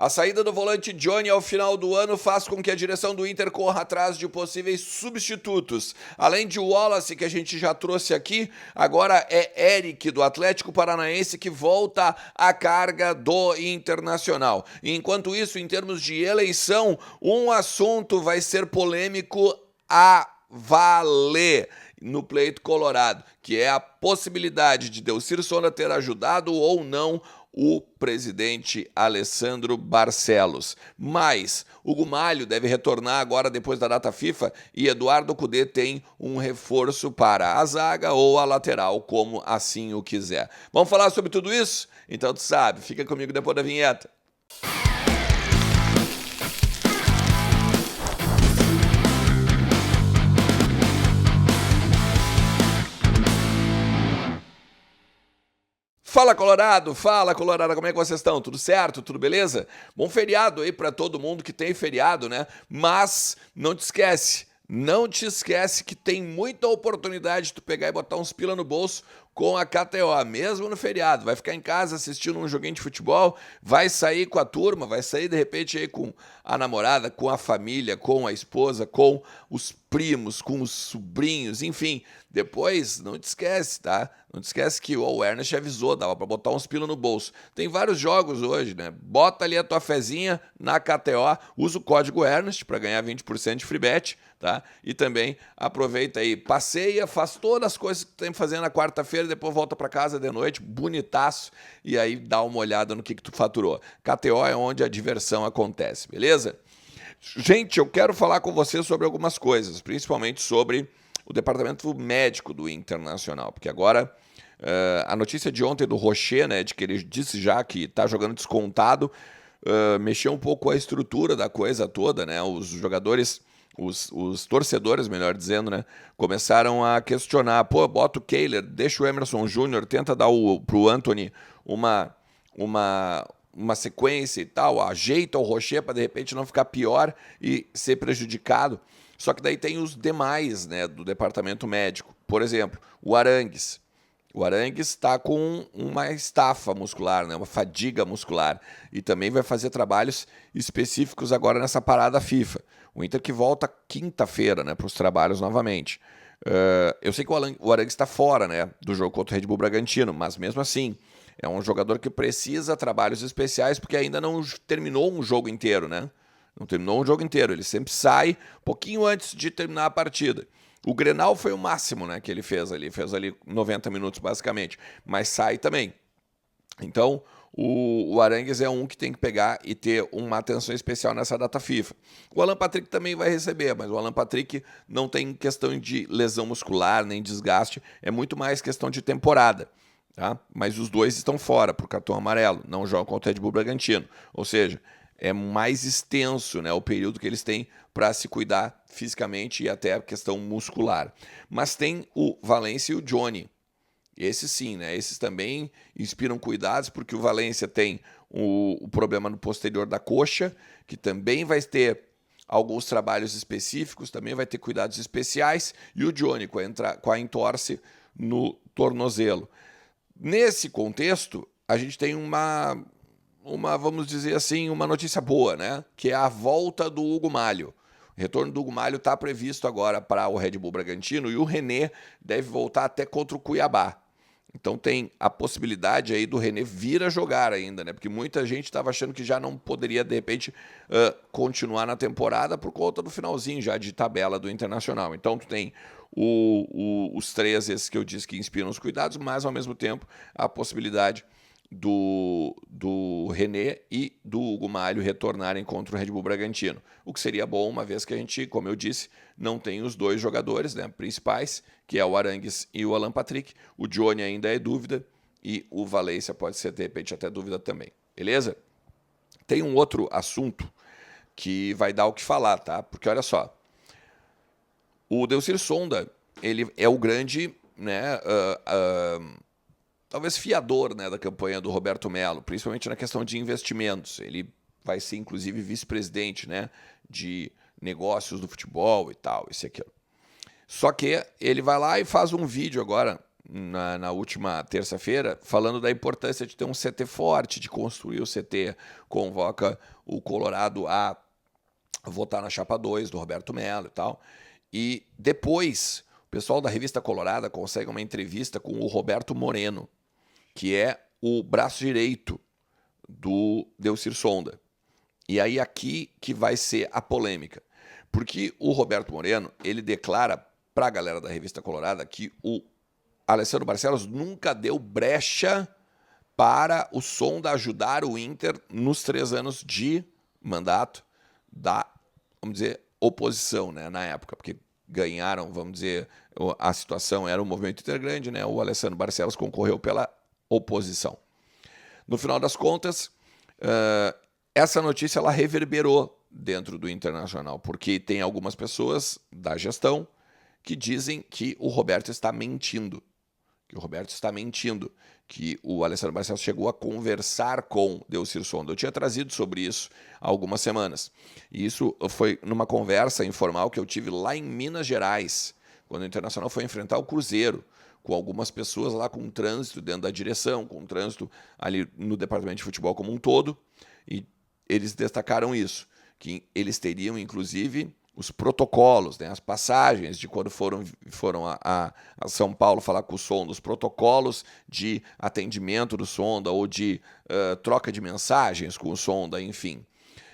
A saída do volante Johnny ao final do ano faz com que a direção do Inter corra atrás de possíveis substitutos. Além de Wallace, que a gente já trouxe aqui, agora é Eric, do Atlético Paranaense, que volta à carga do Internacional. Enquanto isso, em termos de eleição, um assunto vai ser polêmico a valer no pleito colorado, que é a possibilidade de Delcir Sonda ter ajudado ou não o presidente Alessandro Barcelos. Mas Hugo Malho deve retornar agora depois da data FIFA e Eduardo Cudê tem um reforço para a zaga ou a lateral, como assim o quiser. Vamos falar sobre tudo isso? Então tu sabe, fica comigo depois da vinheta. Fala Colorado, como é que vocês estão? Tudo certo? Tudo beleza? Bom feriado aí pra todo mundo que tem feriado, né? Mas não te esquece que tem muita oportunidade de tu pegar e botar uns pila no bolso com a KTO, mesmo no feriado. Vai ficar em casa assistindo um joguinho de futebol, vai sair com a turma, vai sair de repente aí com a namorada, com a família, com a esposa, com os primos, com os sobrinhos, enfim. Depois, não te esquece, tá? Não te esquece que o Ernest avisou, dava pra botar uns pila no bolso. Tem vários jogos hoje, né? Bota ali a tua fezinha na KTO, usa o código Ernest para ganhar 20% de free bet, tá? E também aproveita aí, passeia, faz todas as coisas que tu tem que fazer na quarta-feira, depois volta para casa de noite, bonitaço, e aí dá uma olhada no que tu faturou. KTO é onde a diversão acontece, beleza? Gente, eu quero falar com você sobre algumas coisas, principalmente sobre o departamento médico do Internacional, porque agora a notícia de ontem do Rocher, né, de que ele disse já que está jogando descontado, mexeu um pouco com a estrutura da coisa toda, né? Os jogadores, os torcedores, melhor dizendo, né, começaram a questionar, pô, bota o Kehler, deixa o Emerson Júnior, tenta dar pro Antony uma sequência e tal, ajeita o Rocher para de repente não ficar pior e ser prejudicado. Só que daí tem os demais, né, do departamento médico. Por exemplo, o Arangues. O Arangues está com uma estafa muscular, né, uma fadiga muscular. E também vai fazer trabalhos específicos agora nessa parada FIFA. O Inter que volta quinta-feira, né, para os trabalhos novamente. Eu sei que o Arangues está fora, né, do jogo contra o Red Bull Bragantino, mas mesmo assim é um jogador que precisa de trabalhos especiais porque ainda não terminou um jogo inteiro, né? Não terminou um jogo inteiro, ele sempre sai pouquinho antes de terminar a partida. O Grenal foi o máximo, né, que ele fez ali 90 minutos basicamente, mas sai também. Então, o Arangues é um que tem que pegar e ter uma atenção especial nessa data FIFA. O Alan Patrick também vai receber, mas o Alan Patrick não tem questão de lesão muscular, nem desgaste, é muito mais questão de temporada. Tá? Mas os dois estão fora por cartão amarelo, não jogam contra o Red Bull Bragantino. Ou seja, é mais extenso, né, o período que eles têm para se cuidar fisicamente e até a questão muscular. Mas tem o Valência e o Johnny. Esses sim, né? Esses também inspiram cuidados, porque o Valência tem o problema no posterior da coxa, que também vai ter alguns trabalhos específicos, também vai ter cuidados especiais, e o Johnny com a entorse no tornozelo. Nesse contexto, a gente tem vamos dizer assim, uma notícia boa, né? Que é a volta do Hugo Malho. O retorno do Hugo Malho está previsto agora para o Red Bull Bragantino e o René deve voltar até contra o Cuiabá. Então tem a possibilidade aí do René vir a jogar ainda, né? Porque muita gente estava achando que já não poderia, de repente, continuar na temporada por conta do finalzinho já de tabela do Internacional. Então tu tem os três esses que eu disse que inspiram os cuidados, mas ao mesmo tempo a possibilidade do René e do Hugo Malho retornarem contra o Red Bull Bragantino. O que seria bom, uma vez que a gente, como eu disse, não tem os dois jogadores, né, principais, que é o Arangues e o Alan Patrick. O Johnny ainda é dúvida e o Valência pode ser, de repente, até dúvida também. Beleza? Tem um outro assunto que vai dar o que falar, tá? Porque olha só, o Delcir Sonda, ele é o grande, né, talvez fiador, né, da campanha do Roberto Melo, principalmente na questão de investimentos. Ele vai ser, inclusive, vice-presidente, né, de negócios do futebol e tal, isso e aquilo. Só que ele vai lá e faz um vídeo agora, na última terça-feira, falando da importância de ter um CT forte, de construir o CT, convoca o Colorado a votar na chapa 2 do Roberto Melo e tal. E depois, o pessoal da Revista Colorada consegue uma entrevista com o Roberto Moreno, que é o braço direito do Delcir Sonda. E aí aqui que vai ser a polêmica. Porque o Roberto Moreno, ele declara para a galera da Revista Colorada que o Alessandro Barcelos nunca deu brecha para o Sonda ajudar o Inter nos 3 anos de mandato da, vamos dizer, oposição, né, na época, porque ganharam, vamos dizer, a situação era um movimento intergrande, né, o Alessandro Barcelos concorreu pela oposição. No final das contas, essa notícia ela reverberou dentro do Internacional, porque tem algumas pessoas da gestão que dizem que o Roberto está mentindo, que o Alessandro Barcelos chegou a conversar com Delcir Sonda. Eu tinha trazido sobre isso há algumas semanas. E isso foi numa conversa informal que eu tive lá em Minas Gerais, quando o Internacional foi enfrentar o Cruzeiro, com algumas pessoas lá com trânsito dentro da direção, com trânsito ali no departamento de futebol como um todo, e eles destacaram isso, que eles teriam, inclusive, os protocolos, né, as passagens de quando foram a São Paulo falar com o Sonda, os protocolos de atendimento do Sonda ou de troca de mensagens com o Sonda, enfim.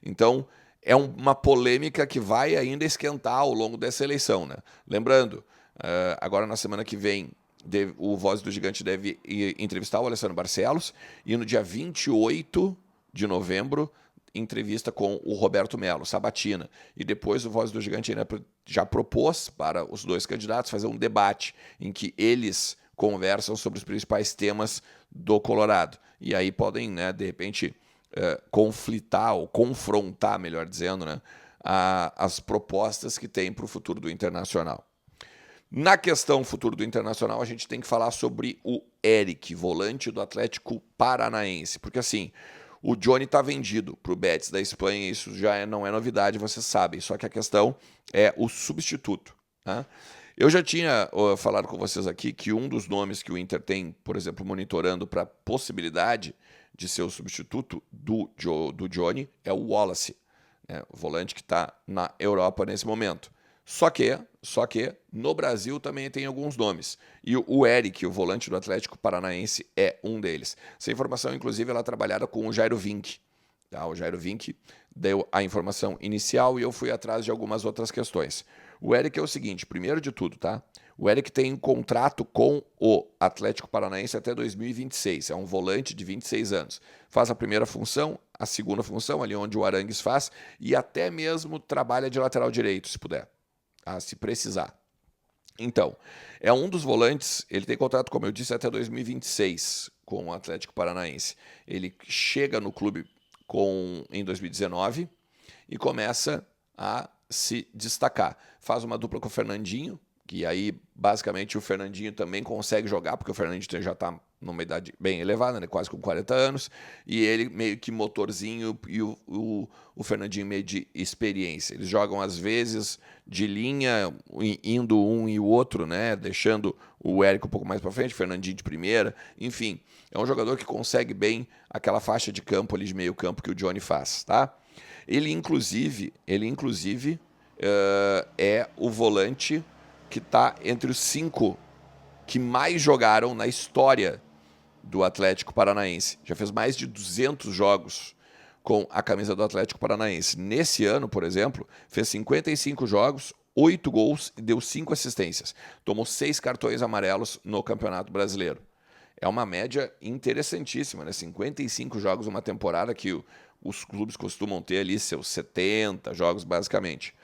Então, é uma polêmica que vai ainda esquentar ao longo dessa eleição, né? Lembrando, agora na semana que vem, o Voz do Gigante deve entrevistar o Alessandro Barcelos e no dia 28 de novembro entrevista com o Roberto Melo, sabatina. E depois o Voz do Gigante já propôs para os dois candidatos fazer um debate em que eles conversam sobre os principais temas do Colorado. E aí podem, né, de repente, conflitar ou confrontar, melhor dizendo, né, as propostas que tem para o futuro do Internacional. Na questão futuro do Internacional, a gente tem que falar sobre o Eric, volante do Atlético Paranaense. Porque assim, o Johnny está vendido para o Betis da Espanha, isso já não é novidade, vocês sabem. Só que a questão é o substituto, né? Eu já tinha falado com vocês aqui que um dos nomes que o Inter tem, por exemplo, monitorando para a possibilidade de ser o substituto do Johnny é o Wallace, né? O volante que está na Europa nesse momento. Só que no Brasil também tem alguns nomes. E o Eric, o volante do Atlético Paranaense, é um deles. Essa informação, inclusive, ela é trabalhada com o Jairo Vinck. Tá? O Jairo Vinck deu a informação inicial e eu fui atrás de algumas outras questões. O Eric é o seguinte, primeiro de tudo, tá? O Eric tem um contrato com o Atlético Paranaense até 2026. É um volante de 26 anos. Faz a primeira função, a segunda função, ali onde o Arangues faz, e até mesmo trabalha de lateral direito, se puder. Se precisar. Então, é um dos volantes, ele tem contrato, como eu disse, até 2026 com o Atlético Paranaense. Ele chega no clube em 2019 e começa a se destacar. Faz uma dupla com o Fernandinho, que aí, basicamente, o Fernandinho também consegue jogar, porque o Fernandinho já está numa idade bem elevada, né? Quase com 40 anos, e ele meio que motorzinho e o Fernandinho meio de experiência. Eles jogam, às vezes, de linha, indo um e o outro, né? Deixando o Érico um pouco mais para frente, o Fernandinho de primeira, enfim. É um jogador que consegue bem aquela faixa de campo ali, de meio campo, que o Johnny faz, tá? Ele, inclusive é o volante que está entre os 5 que mais jogaram na história do Atlético Paranaense. Já fez mais de 200 jogos com a camisa do Atlético Paranaense. Nesse ano, por exemplo, fez 55 jogos, 8 gols e deu 5 assistências. Tomou 6 cartões amarelos no Campeonato Brasileiro. É uma média interessantíssima, né? 55 jogos numa temporada que os clubes costumam ter ali seus 70 jogos, basicamente.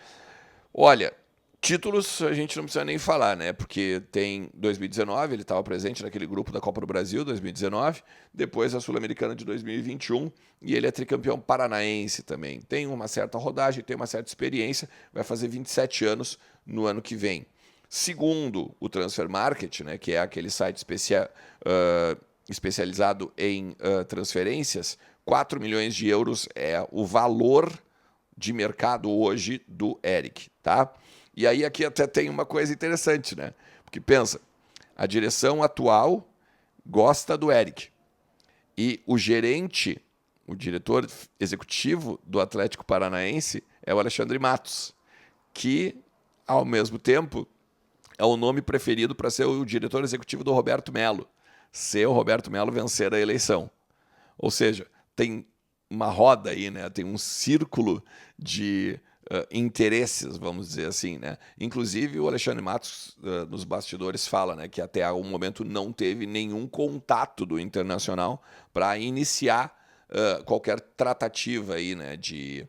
Olha, títulos a gente não precisa nem falar, né? Porque tem 2019, ele estava presente naquele grupo da Copa do Brasil, 2019, depois a Sul-Americana de 2021, e ele é tricampeão paranaense também. Tem uma certa rodagem, tem uma certa experiência, vai fazer 27 anos no ano que vem. Segundo o Transfer Market, né, que é aquele site especializado em transferências, 4 milhões de euros é o valor de mercado hoje do Eric, tá? E aí aqui até tem uma coisa interessante, né? Porque pensa, A direção atual gosta do Eric. E o gerente, o diretor executivo do Atlético Paranaense é o Alexandre Matos, que, ao mesmo tempo, é o nome preferido para ser o diretor executivo do Roberto Melo, se o Roberto Melo vencer a eleição. Ou seja, tem uma roda aí, né? Tem um círculo de interesses, vamos dizer assim, né? Inclusive o Alexandre Matos, nos bastidores, fala, né, que até o momento não teve nenhum contato do Internacional para iniciar qualquer tratativa aí, né, de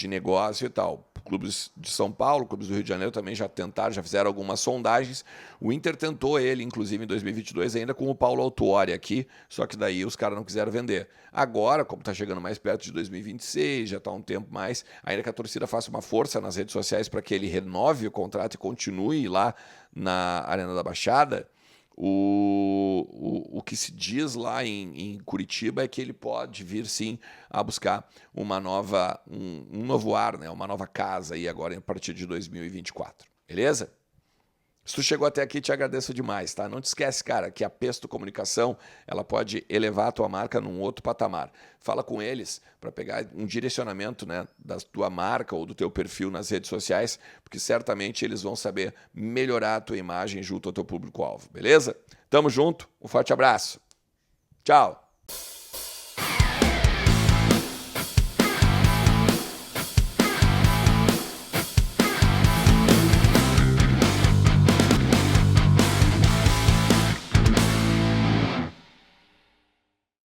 negócio e tal. Clubes de São Paulo, clubes do Rio de Janeiro também já tentaram, já fizeram algumas sondagens. O Inter tentou ele, inclusive, em 2022, ainda com o Paulo Autuori aqui, só que daí os caras não quiseram vender. Agora, como está chegando mais perto de 2026, já está um tempo mais, ainda que a torcida faça uma força nas redes sociais para que ele renove o contrato e continue lá na Arena da Baixada, o que se diz lá em Curitiba é que ele pode vir sim a buscar uma nova, um novo ar, né? Uma nova casa aí agora a partir de 2024. Beleza? Se tu chegou até aqui, te agradeço demais, tá? Não te esquece, cara, que a Pesto Comunicação, ela pode elevar a tua marca num outro patamar. Fala com eles para pegar um direcionamento, né, da tua marca ou do teu perfil nas redes sociais, porque certamente eles vão saber melhorar a tua imagem junto ao teu público-alvo, beleza? Tamo junto, um forte abraço. Tchau!